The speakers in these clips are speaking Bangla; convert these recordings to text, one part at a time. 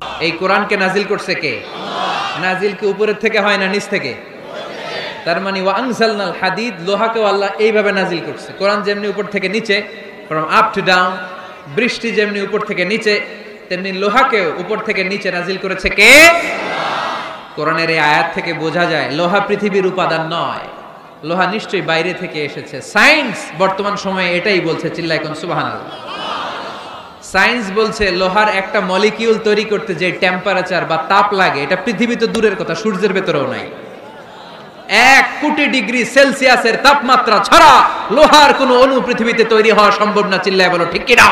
এই কোরআনকে নাজিল করছে কে? নাজিল কি উপরের থেকে হয় না নিচ থেকে? তার মানে ওয়া আনজালনাল হাদিদ, লোহাকেও আল্লাহ এইভাবে নাজিল করছে। কোরআন যেমনি উপর থেকে নিচে, ফ্রম আপ টু ডাউন, বৃষ্টি যেমনি উপর থেকে নিচে, তেমনি লোহাকেও উপর থেকে নিচে নাজিল করেছে কে? কোরআনের এই আয়াত থেকে বোঝা যায় লোহা পৃথিবীর উপাদান নয়, লোহা নিশ্চয়ই বাইরে থেকে এসেছে। সায়েন্স বর্তমান সময়ে এটাই বলছে, চিল্লায় কোন সুবহানাল্লাহ। সায়েন্স বলছে লোহার একটা মলিকিউল তৈরি করতে যে টেম্পারেচার বা তাপ লাগে, এটা পৃথিবী তো দূরের কথা, সূর্যের ভেতরেও নাই। 1 কোটি ডিগ্রি সেলসিয়াসের তাপমাত্রা ছাড়া লোহার কোনো অণু পৃথিবীতে তৈরি হওয়া সম্ভব না। চিল্লায় বলো ঠিক কিনা?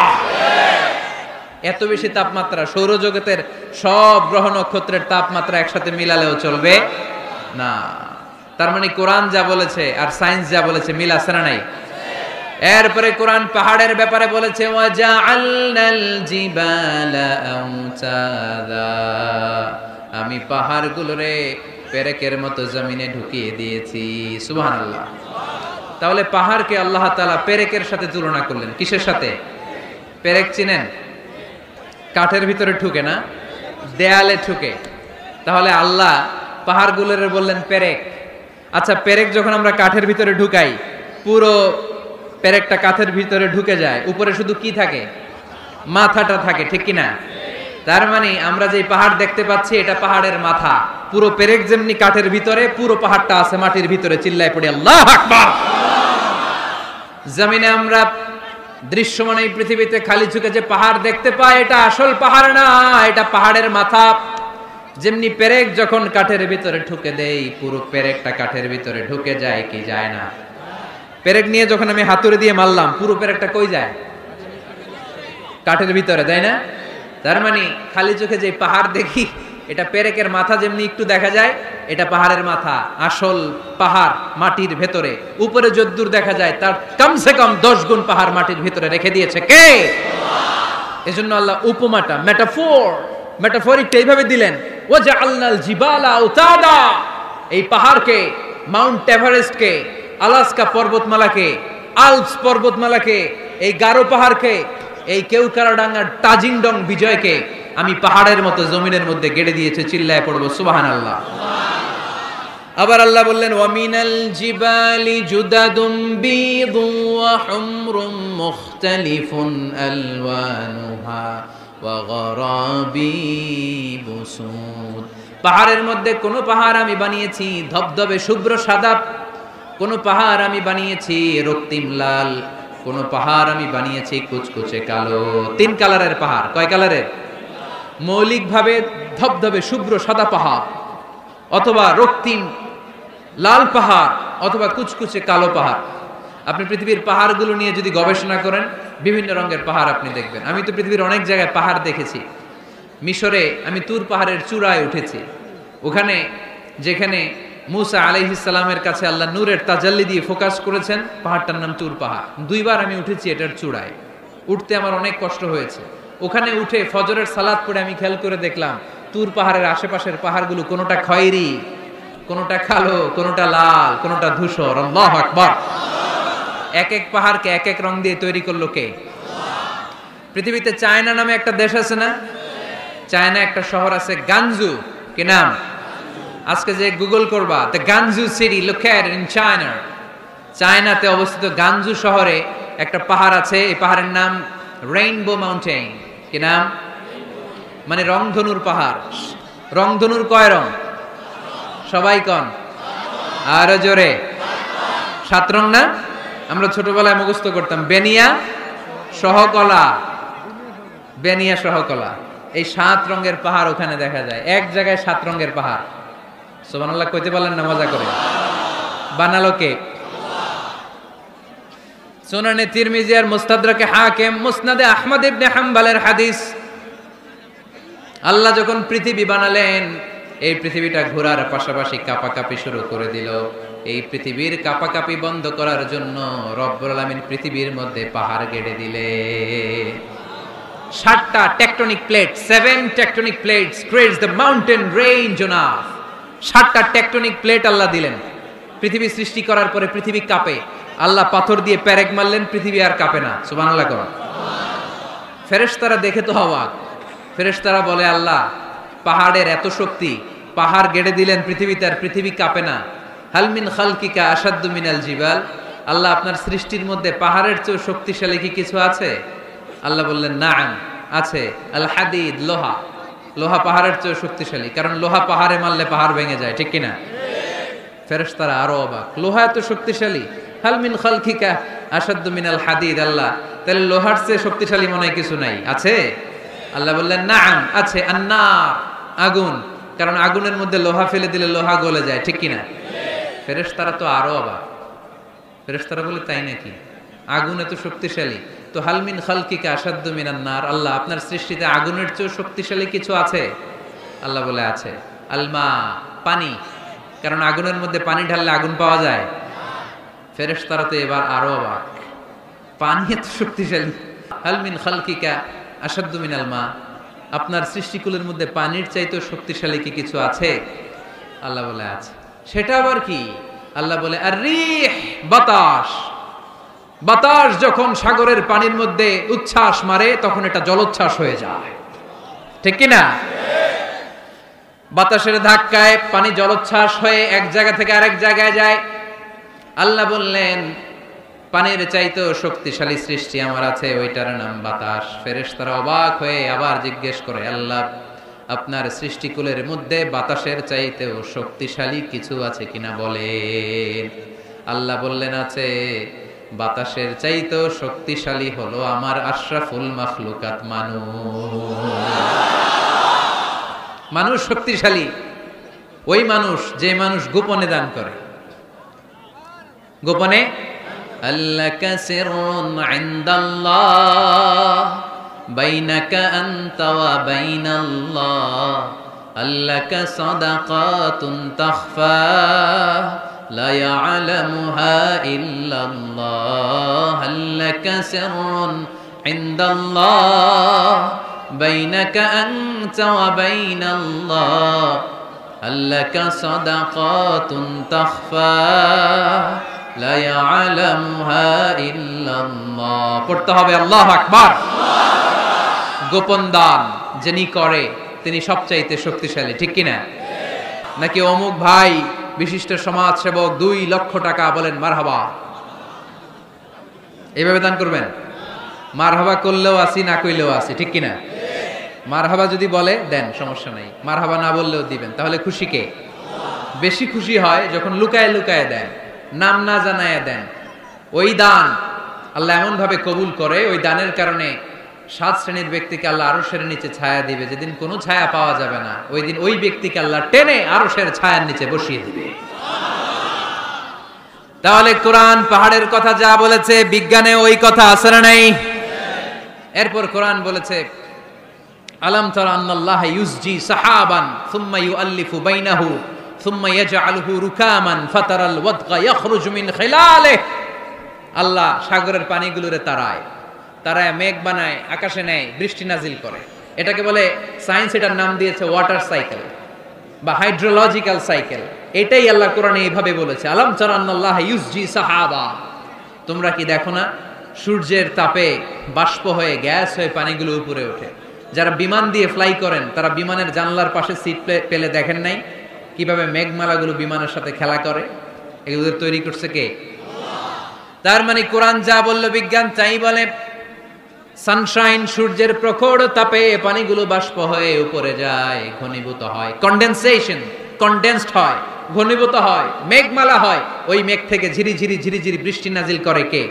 এত বেশি তাপমাত্রা সৌরজগতের সব গ্রহ নক্ষত্রের তাপমাত্রা একসাথে মিলালেও চলবে না। তার মানে কোরআন যা বলেছে আর সায়েন্স যা বলেছে মিল আছে না নাই? এরপরে কোরআন পাহাড়ের ব্যাপারে বলেছে ওয়াজআলনাল জিবালা আওতাদা, আমি পাহাড়গুলোরে পেরেকের মতো জমিনে ঢুকিয়ে দিয়েছি। সুবহানাল্লাহ। তাহলে পাহাড়কে আল্লাহ তাআলা পেরেকের সাথে তুলনা করলেন। কিসের সাথে? পেরেক চিনেন? কাঠের ভিতরে ঢুকে না, দেয়ালে ঢুকে। তাহলে আল্লাহ পাহাড়গুলোরে বললেন পেরেক। আচ্ছা, পেরেক যখন আমরা কাঠের ভিতরে ঢুকাই, পুরো পেরেকটা কাঠের ভিতরে ঢুকে যায়, উপরে শুধু কি থাকে? মাথাটা থাকে, ঠিক কিনা? তার মানে আমরা যে পাহাড় দেখতে পাচ্ছি এটা পাহাড়ের মাথা। পুরো পেরেক যেমনি কাঠের ভিতরে, পুরো পাহাড়টা আছে মাটির ভিতরে। চিল্লায় পড়ি আল্লাহু আকবার। জমিনে আমরা দৃশ্যমান এই পৃথিবীতে খালি চোখে যে পাহাড় দেখতে পাই, এটা আসল পাহাড় না, এটা পাহাড়ের মাথা। যেমনি পেরেক যখন কাঠের ভিতরে ঢুকে দেই, পুরো পেরেকটা কাঠের ভিতরে ঢুকে যায় কি যায় না? পেরেক নিয়ে যখন আমি হাতুড়ি দিয়ে মারলাম, পুরো পেরেকটা কই যায়? কাঠের ভিতরে, তাই না? তার মানে খালি চোখে যে পাহাড় দেখি, এটা পেরেকের মাথা যেমনি একটু দেখা যায়, এটা পাহাড়ের মাথা। আসল পাহাড় মাটির ভেতরে, উপরে যদ্দূর দেখা যায় তার কমসে কম 10 গুণ পাহাড় মাটির ভিতরে রেখে দিয়েছে কে? এজন্য আল্লাহ উপমাটা, মেটাফরিকটা এইভাবে দিলেন, ওয়াজআলনাল জিবালা আওতাদা, এই পাহাড়কে, মাউন্ট এভারেস্টকে, আলাস্কা পর্বতমালাকে, আলপস পর্বতমালাকে, এই গারো পাহাড়কে, এই কেওকারাডাঙ্গার তাজিংডং বিজয়কে আমি পাহাড়ের মতো জমিনের মধ্যে গেড়ে দিয়েছে। চিল্লায় পড়বো সুবহানাল্লাহ। আবার আল্লাহ বললেন ওয়ামিনাল জিবালি জুদাদুম বিদুন ওয়া হুমরুম মুখতালিফুন আলওয়ানুহা ওয়া গরাবিবু সুদ, পাহাড়ের মধ্যে কোন পাহাড় আমি বানিয়েছি ধবধবে শুভ্র সাদা, কোন পাহাড় আমি বানিয়েছি রক্তিম লাল, কোন পাহাড় আমি বানিয়েছি কুচকুচে কালো। 3 কালারের পাহাড়। কয় কালারের? মৌলিকভাবে ধবধবে শুভ্র সাদা পাহাড়, অথবা রক্তিম লাল পাহাড়, অথবা কুচকুচে কালো পাহাড়। আপনি পৃথিবীর পাহাড়গুলো নিয়ে যদি গবেষণা করেন, বিভিন্ন রঙের পাহাড় আপনি দেখবেন। আমি তো পৃথিবীর অনেক জায়গায় পাহাড় দেখেছি। মিশরে আমি তুর পাহাড়ের চূড়ায় উঠেছি। ওখানে যেখানে মুসা আলাইহিস সালামের কাছে আল্লাহ নূরের তাজাল্লি দিয়ে ফোকাস করেছেন, পাহাড়টার নাম তুর পাহাড়। 2 বার আমি উঠেছি এটার চূড়ায়। উঠতে আমার অনেক কষ্ট হয়েছে। ওখানে উঠে ফজরের সালাত পড়ে আমি খেয়াল করে দেখলাম তুর পাহাড়ের আশেপাশের পাহাড়গুলো কোনোটা খয়েরি, কোনোটা কালো, কোনোটা লাল, কোনোটা ধূসর। আল্লাহু আকবার। এক এক পাহাড়কে এক এক রং দিয়ে তৈরি করলো কে? পৃথিবীতে চায়না নামে একটা দেশ আছে না? চায়না একটা শহর আছে গানজু। কি নাম? আজকে যে গুগল করবা, the গানজু city located in China, চায়নাতে অবস্থিত গানজু শহরে একটা পাহাড় আছে। এই পাহাড়ের নাম রেইনবো মাউন্টেন। কি নাম? মানে রংধনুর পাহাড়। রংধনুর কয় রং? সবাই কন, আরো জোরে। 7 রং না? আমরা ছোটবেলায় মুখস্থ করতাম বেনিয়া সহকলা, বেনিয়া সহকলা। এই 7 রঙের পাহাড় ওখানে দেখা যায়। এক জায়গায় 7 রঙের পাহাড়। সুবহানাল্লাহ কইতে পারলেন না? মজা করে বানালো কে? সুনানে তিরমিজি আর মুস্তাদরাকে হাকিম, মুসনাদে আহমদ ইবনে হাম্বলের হাদিস। আল্লাহ যখন পৃথিবী বানালেন, এই পৃথিবীটা ঘোরার পাশাপাশি কাঁপাকাঁপি শুরু করে দিল। এই পৃথিবীর কাঁপাকাঁপি বন্ধ করার জন্য রব্বুল আলামিন পৃথিবীর মধ্যে পাহাড় গেড়ে দিলে। 7টা tectonic plate, 7 tectonic plates creates the mountain range on earth. 7টা টেকটনিক প্লেট আল্লাহ দিলেন। পৃথিবী সৃষ্টি করার পরে পৃথিবী কাঁপে। আল্লাহ পাথর দিয়ে পেরেক মারলেন, পৃথিবী আর কাঁপে না। সুবহানাল্লাহ। ফেরেশতারা দেখে তো অবাক, ফেরেশতারা বলে আল্লাহ পাহাড়ের এত শক্তি, পাহাড় গেড়ে দিলেন পৃথিবীতে, আর পৃথিবী কাঁপে না। হাল মিন খালকিকা আসাদ্দু মিনাল জিবাল, আল্লাহ আপনার সৃষ্টির মধ্যে পাহাড়ের চেয়ে শক্তিশালী কি কিছু আছে? আল্লাহ বললেন নাআম, আছে। আল হাদিদ, লোহা, লোহা পাহাড়ের চেয়ে শক্তিশালী, কারণ লোহা পাহাড়ে মারলে পাহাড় ভেঙে যায়, ঠিক কিনা? ফেরেশতারা আরো অবাক, লোহা এত শক্তিশালী? হাল মিন খালকিকা আসাদ্দু মিনাল হাদিদ, আল্লাহ তাহলে লোহার চেয়ে শক্তিশালী মনে হয় কিছু নাই, আছে? আল্লাহ বললেন নাআম, আছে। আন্নার, আগুন, কারণ আগুনের মধ্যে লোহা ফেলে দিলে লোহা গলে যায়, ঠিক কিনা? ফেরেশতারা তো আরো অবাক। ফেরেশতারা বলে তাই নাকি? আগুন এত শক্তিশালী, তো হাল মিন খালকিকা আসাদ্দু মিনান নার, আল্লাহ আপনার সৃষ্টিতে আগুনের চেয়ে শক্তিশালী কিছু আছে? আল্লাহ বলে আছে। আলমা, পানি, কারণ আগুনের মধ্যে পানি ঢাললে আগুন পাওয়া যায়। ফেরেশতারা তো এবার আরো অবাক, পানি এত শক্তিশালী? হাল মিন খালকিকা আসাদ্দু মিনাল মা, আপনার সৃষ্টিকুলের মধ্যে পানির চাইতে শক্তিশালী কি কিছু আছে? আল্লাহ বলে আছে। সেটা আবার কি? আল্লাহ বলে আর রিহ, বাতাস। বাতাস যখন সাগরের পানির মধ্যে উচ্ছ্বাস মারে তখন এটা জলোচ্ছ্বাস হয়ে যায়, ঠিক কিনা? বাতাসের ধাক্কায় পানি জলোচ্ছ্বাস হয়ে এক জায়গা থেকে আরেক জায়গায় যায়। আল্লাহ বললেন পানির চাইতেও শক্তিশালী সৃষ্টি আমার আছে, ওইটার নাম বাতাস। ফেরেশতারা অবাক হয়ে আবার জিজ্ঞেস করে আল্লাহ আপনার সৃষ্টিকুলের মধ্যে বাতাসের চাইতেও শক্তিশালী কিছু আছে কিনা বলেন। আল্লাহ বললেন আছে। বাতাসের চাইতেও শক্তিশালী হলো আমার আশরাফুল মাখলুকাত মানুষ শক্তিশালী। ওই মানুষ যে মানুষ গোপনে দান করে, গোপনে। আল্লাকা সিররুন ইনদাল্লাহ বাইনাকা আনতা ওয়া বাইনাল্লাহ, আল্লাকা সাদাকাতুন তাখফা লা ইয়ালামুহা ইল্লাল্লাহ, আল্লাকা সিররুন ইনদাল্লাহ বাইনাকা আনতা ওয়া বাইনাল্লাহ, আল্লাকা সাদাকাতুন তাখফা লা ইয়ালামুহা ইল্লাল্লাহ। পড়তে হবে আল্লাহু আকবার। গোপন দান যিনি করে তিনি সবচাইতে শক্তিশালী, ঠিক কিনা? নাকি অমুক ভাই বিশিষ্ট সমাজ সেবক 2 লক্ষ টাকা, বলেন মারহাবা, এইভাবে দান করবেন? মারহাবা করলেও আসি, না কইলেও আসি, ঠিক কিনা? মারহাবা যদি বলে দেন, সমস্যা নাই। মারহাবা না বললেও দিবেন। তাহলে খুশি কে? বেশি খুশি হয় যখন লুকায় লুকায় দেন, নাম না জানায় দেন। ওই দান আল্লাহ এমন ভাবে কবুল করে, ওই দানের কারণে 7 শ্রেণীর ব্যক্তিকে আল্লাহ আরশের নিচে ছায়া দিবে। যেদিন কোনো ছায়া পাওয়া যাবে না, ওই দিন ওই ব্যক্তিকে আল্লাহ টেনে আরশের ছায়ার নিচে বসিয়ে দিবে। তাহলে কোরআন পাহাড়ের কথা যা বলেছে, বিজ্ঞানে ওই কথা আছে না নাই? এরপর কোরআন বলেছে আলাম তারা আন্নাল্লাহা ইউসজি সাহাবান সুম্মা ইউআল্লিফু বাইনাহু সুম্মা ইয়াজআলুহু রুকামান ফাতারাল ওয়াদকা ইয়াখরুজু মিন খিলালিহি, আল্লাহ সাগরের পানিগুলোরে তারায় মেঘ বানায়, আকাশে নেয়, বৃষ্টি নাজিল করে। এটাকে বলে সায়েন্স, এটার নাম দিয়েছে ওয়াটার সাইকেল বা হাইড্রোলজিক্যাল সাইকেল। এটাই আল্লাহ কোরআনে এইভাবে বলেছে আলাম তারা আন্নাল্লাহা ইউসজি সাহাবা, তোমরা কি দেখো না সূর্যের তাপে বাষ্প হয়ে গ্যাস হয়ে পানিগুলো উপরে ওঠে। যারা বিমান দিয়ে ফ্লাই করেন তারা বিমানের জানলার পাশে সিট পেলে দেখেন নাই কিভাবে মেঘমালাগুলো বিমানের সাথে খেলা করে? এগুলো তৈরি করছে কে? তার মানে কোরআন যা বলল বিজ্ঞান তাই বলে। সানশাইন, সূর্যের প্রখর তাপে পানিগুলো বাষ্প হয়ে উপরে যায়, ঘনীভূত হয়, কন্ডেনসেশন, কন্ডেন্সড হয়, ঘনীভূত হয়, মেঘমালা হয়। ওই মেঘ থেকে ঝিরিঝিরি ঝিরিঝিরি বৃষ্টি নাজিল করে কে?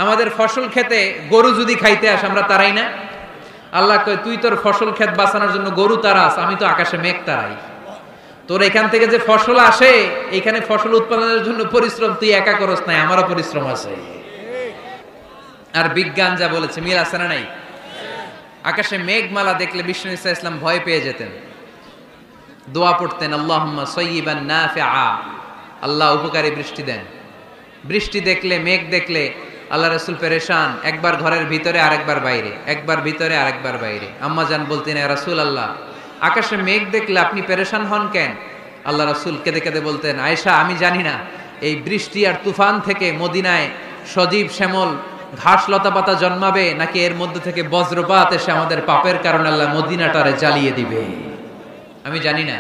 আমাদের ফসল খেতে গরু যদি খাইতে আসে আমরা তারাই না? আল্লাহ কয় তুই তোর ফসল ক্ষেত বাঁচানোর জন্য গরু তারাস, আমি তো আকাশে মেঘ তারাই। তোর এখান থেকে যে ফসল আসে, এখানে ফসল উৎপাদনের জন্য পরিশ্রম তুই একা করস নাই, আমারও পরিশ্রম আছে। আর বিজ্ঞান যা বলেছে মিল আছে না নাই? আকাশে মেঘমালা দেখলে বিষ্ণু ঈসা ইসলাম ভয় পেয়ে যেতেন, দোয়া পড়তেন আল্লাহুম্মা সাইয়্যিবান নাফিআ, আল্লাহ উপকারী বৃষ্টি দেন। বৃষ্টি দেখলে, মেঘ দেখলে আল্লাহ রাসূল পেরেশান, একবার ঘরের ভিতরে আরেকবার বাইরে, একবার ভিতরে আরেকবার বাইরে। আম্মা জান বলতেন ইয়া রাসূলুল্লাহ আকাশে মেঘ দেখলে আপনি পেরেশান হন কেন? আল্লাহ রাসূল কেঁদে কেঁদে বলতেন আয়েশা আমি জানি না, এই বৃষ্টি আর তুফান থেকে মদিনায় সজীব শ্যামল ঘাস লতা পাতা জন্মাবে, নাকি এর মধ্যে থেকে বজ্রপাত এসে আমাদের পাপের কারণে আল্লাহ মদিনাটারে জ্বালিয়ে দিবে? আমি জানি না।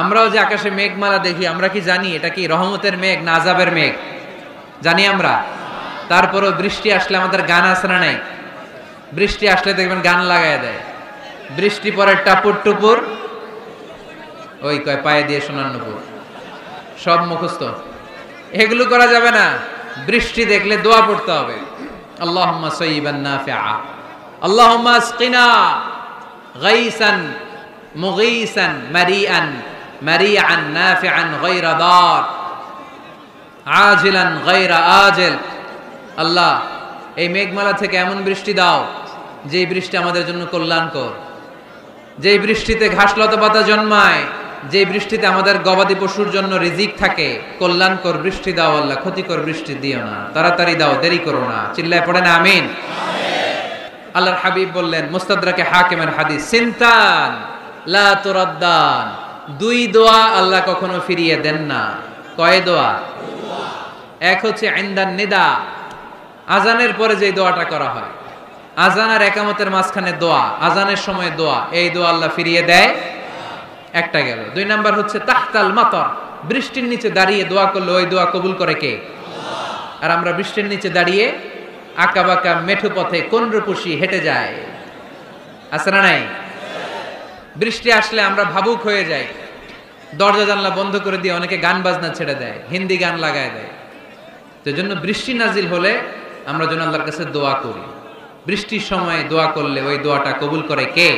আমরাও যে আকাশে মেঘমালা দেখি, আমরা কি জানি এটা কি রহমতের মেঘ না আযাবের মেঘ? জানি আমরা। তারপরও বৃষ্টি আসলে আমাদের গান আছে না নাই? বৃষ্টি আসলে দেখবেন গান লাগায় দেয়। বৃষ্টি পরে টাপুর টুপুর, ওই কয় পায়ে দিয়ে সোনার নুপুর, সব মুখস্থ। এগুলো করা যাবে না। বৃষ্টি দেখলে দোয়া পড়তে হবে, আল্লাহুম্মা সাইয়িবান নাফিআ, আল্লাহুম্মা আসকিনা গাইসান মুগীসান মারিআন মারিআন নাফিআন গায়রা দার আজিলান গায়রা আজিল। আল্লাহ, এই মেঘমালা থেকে এমন বৃষ্টি দাও যেই বৃষ্টি আমাদের জন্য কল্যাণকর, যেই বৃষ্টিতে ঘাস লতা পাতা জন্মায়, যে বৃষ্টিতে আমাদের গবাদি পশুর জন্য রিজিক থাকে। কল্যাণকর বৃষ্টি দাও আল্লাহ, ক্ষতিকর বৃষ্টি দিও না, তাড়াতাড়ি দাও, দেরি করো না। চিল্লায় পড়ে না আমিন। আল্লাহর হাবিব বললেন, মুস্তাদরাকে হাকিমের হাদিস, সিনতান লা তুরাদ্দান, দুই দোয়া আল্লাহ কখনো ফিরিয়ে দেন না। কয় দোয়া? এক হচ্ছে ইনদান নিদা, আজানের পরে যে দোয়াটা করা হয়, আজান আর একামতের মাঝখানে দোয়া, আজানের সময় দোয়া, এই দোয়া আল্লাহ ফিরিয়ে দেয়, একটা গেল। দুই নাম্বার হচ্ছে তাহতাল মাতর, বৃষ্টির নিচে দাঁড়িয়ে দোয়া করলে ওই দোয়া কবুল করে কে? আর আমরা বৃষ্টির নিচে দাঁড়িয়ে আঁকা বাঁকা মেঠো পথে কোন রূপসী হেঁটে যায়, আছে না নাই? বৃষ্টি আসলে আমরা ভাবুক হয়ে যাই, দরজা জানলা বন্ধ করে দিয়ে অনেকে গান বাজনা ছেড়ে দেয়, হিন্দি গান লাগায় দেয়। তো জন্য বৃষ্টি নাজিল হলে আমরা যেন আল্লাহর কাছে দোয়া করি। বৃষ্টির সময় দোয়া করলে ওই দোয়াটা কবুল করে কে?